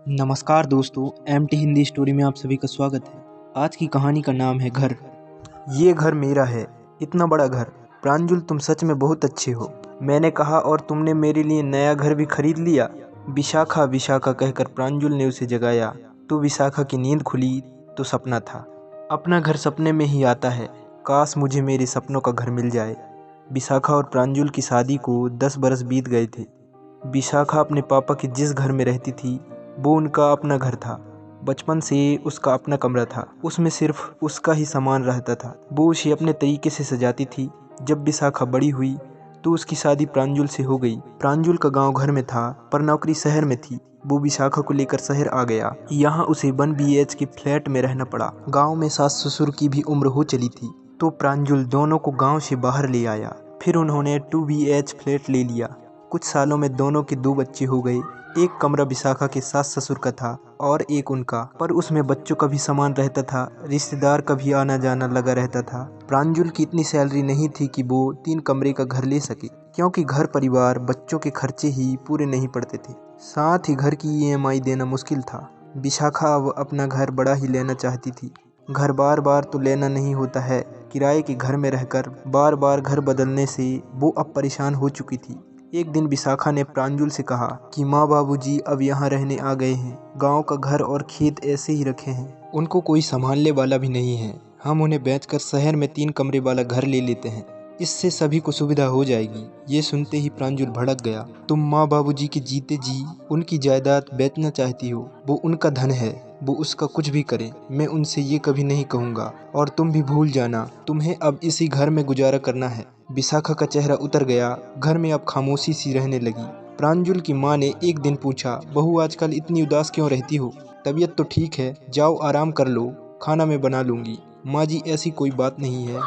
नमस्कार दोस्तों, MT Hindi story में आप सभी का स्वागत है। आज की कहानी का नाम है घर। ये घर मेरा है, इतना बड़ा घर। प्रांजल, तुम सच में बहुत अच्छे हो, मैंने कहा, और तुमने मेरे लिए नया घर भी खरीद लिया। विशाखा विशाखा कहकर प्रांजल ने उसे जगाया। तो विशाखा की नींद खुली तो सपना था। अपना घर सपने में ही आता है, काश मुझे मेरे सपनों का घर मिल जाए। विशाखा और प्रांजल की शादी को 10 बरस बीत गए थे। विशाखा अपने पापा के जिस घर में रहती थी वो उनका अपना घर था। बचपन से उसका अपना कमरा था, उसमें सिर्फ उसका ही सामान रहता था। वो उसे अपने तरीके से सजाती थी। जब विशाखा बड़ी हुई तो उसकी शादी प्रांजल से हो गई। प्रांजल का गांव घर में था पर नौकरी शहर में थी। वो विशाखा को लेकर शहर आ गया। यहाँ उसे 1 BH के फ्लैट में रहना पड़ा। गाँव में सास ससुर की भी उम्र हो चली थी तो प्रांजल दोनों को गाँव से बाहर ले आया। फिर उन्होंने 2 BH फ्लैट ले लिया। कुछ सालों में दोनों के 2 बच्चे हो गए। एक कमरा विशाखा के सास ससुर का था और एक उनका, पर उसमें बच्चों का भी सामान रहता था, रिश्तेदार का भी आना जाना लगा रहता था। प्रांजल की इतनी सैलरी नहीं थी कि वो 3 कमरे का घर ले सके, क्योंकि घर परिवार बच्चों के खर्चे ही पूरे नहीं पड़ते थे। साथ ही घर की EMI देना मुश्किल था। विशाखा अब अपना घर बड़ा ही लेना चाहती थी। घर बार बार तो लेना नहीं होता है। किराए के घर में रहकर बार बार घर बदलने से वो अब परेशान हो चुकी थी। एक दिन विशाखा ने प्रांजल से कहा कि माँ बाबूजी अब यहाँ रहने आ गए हैं। गांव का घर और खेत ऐसे ही रखे हैं, उनको कोई संभालने वाला भी नहीं है। हम उन्हें बेचकर शहर में 3 कमरे वाला घर ले लेते हैं, इससे सभी को सुविधा हो जाएगी। ये सुनते ही प्रांजल भड़क गया। तुम माँ बाबूजी के जीते जी उनकी जायदाद बेचना चाहती हो? वो उनका धन है, वो उसका कुछ भी करे, मैं उनसे ये कभी नहीं कहूँगा। और तुम भी भूल जाना, तुम्हें अब इसी घर में गुजारा करना है। विशाखा का चेहरा उतर गया। घर में अब खामोशी सी रहने लगी। प्रांजल की माँ ने एक दिन पूछा, बहू आजकल इतनी उदास क्यों रहती हो? तबीयत तो ठीक है, जाओ आराम कर लो, खाना मैं बना लूँगी। माँ जी, ऐसी कोई बात नहीं है,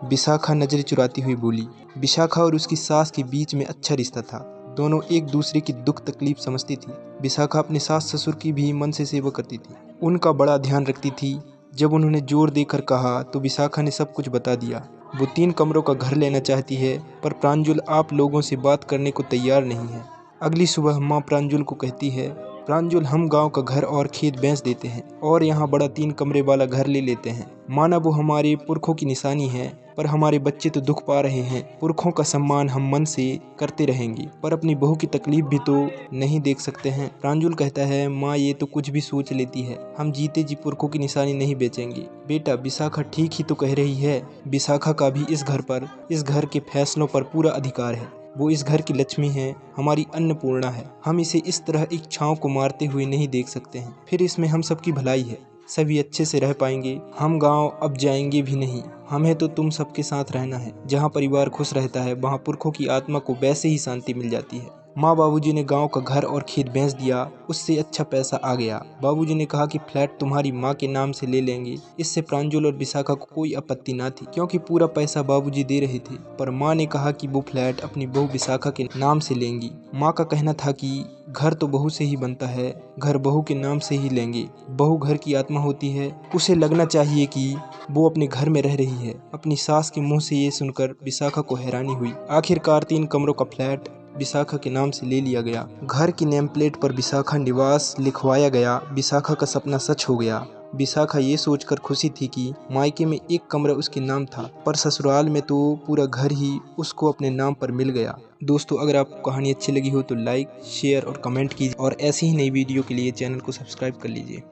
विशाखा नजरें चुराती हुई बोली। विशाखा और उसकी सास के बीच में अच्छा रिश्ता था। दोनों एक दूसरे की दुख तकलीफ समझती थी। विशाखा अपने सास ससुर की भी मन से सेवा करती थी, उनका बड़ा ध्यान रखती थी। जब उन्होंने जोर देकर कहा तो विशाखा ने सब कुछ बता दिया। वो 3 कमरों का घर लेना चाहती है, पर प्रांजल आप लोगों से बात करने को तैयार नहीं है। अगली सुबह माँ प्रांजल को कहती है, प्रांजल, हम गांव का घर और खेत बेच देते हैं और यहाँ बड़ा 3 कमरे वाला घर ले लेते हैं। माना वो हमारे पुरखों की निशानी है, पर हमारे बच्चे तो दुख पा रहे हैं। पुरखों का सम्मान हम मन से करते रहेंगे, पर अपनी बहू की तकलीफ भी तो नहीं देख सकते हैं। प्रांजल कहता है, माँ ये तो कुछ भी सोच लेती है, हम जीते जी पुरखों की निशानी नहीं बेचेंगे। बेटा, विशाखा ठीक ही तो कह रही है। विशाखा का भी इस घर पर, इस घर के फैसलों पर पूरा अधिकार है। वो इस घर की लक्ष्मी है, हमारी अन्नपूर्णा है। हम इसे इस तरह इच्छाओं को मारते हुए नहीं देख सकते हैं। फिर इसमें हम सबकी भलाई है, सभी अच्छे से रह पाएंगे। हम गांव अब जाएंगे भी नहीं। हमें तो तुम सबके साथ रहना है। जहां परिवार खुश रहता है वहां पुरखों की आत्मा को वैसे ही शांति मिल जाती है। माँ बाबूजी ने गांव का घर और खेत बेच दिया, उससे अच्छा पैसा आ गया। बाबूजी ने कहा कि फ्लैट तुम्हारी माँ के नाम से ले लेंगे। इससे प्रांजल और विशाखा को कोई आपत्ति ना थी, क्योंकि पूरा पैसा बाबूजी दे रहे थे। पर माँ ने कहा कि वो फ्लैट अपनी बहू विशाखा के नाम से लेंगी। माँ का कहना था कि घर तो बहू से ही बनता है, घर बहू के नाम से ही लेंगे। बहू घर की आत्मा होती है, उसे लगना चाहिए कि वो अपने घर में रह रही है। अपनी सास के मुंह से ये सुनकर विशाखा को हैरानी हुई। आखिरकार 3 कमरों का फ्लैट विशाखा के नाम से ले लिया गया। घर की नेम प्लेट पर विशाखा निवास लिखवाया गया। विशाखा का सपना सच हो गया। विशाखा ये सोचकर खुशी थी कि मायके में 1 कमरा उसके नाम था, पर ससुराल में तो पूरा घर ही उसको अपने नाम पर मिल गया। दोस्तों, अगर आपको कहानी अच्छी लगी हो तो लाइक, शेयर और कमेंट कीजिए, और ऐसी ही नई वीडियो के लिए चैनल को सब्सक्राइब कर लीजिए।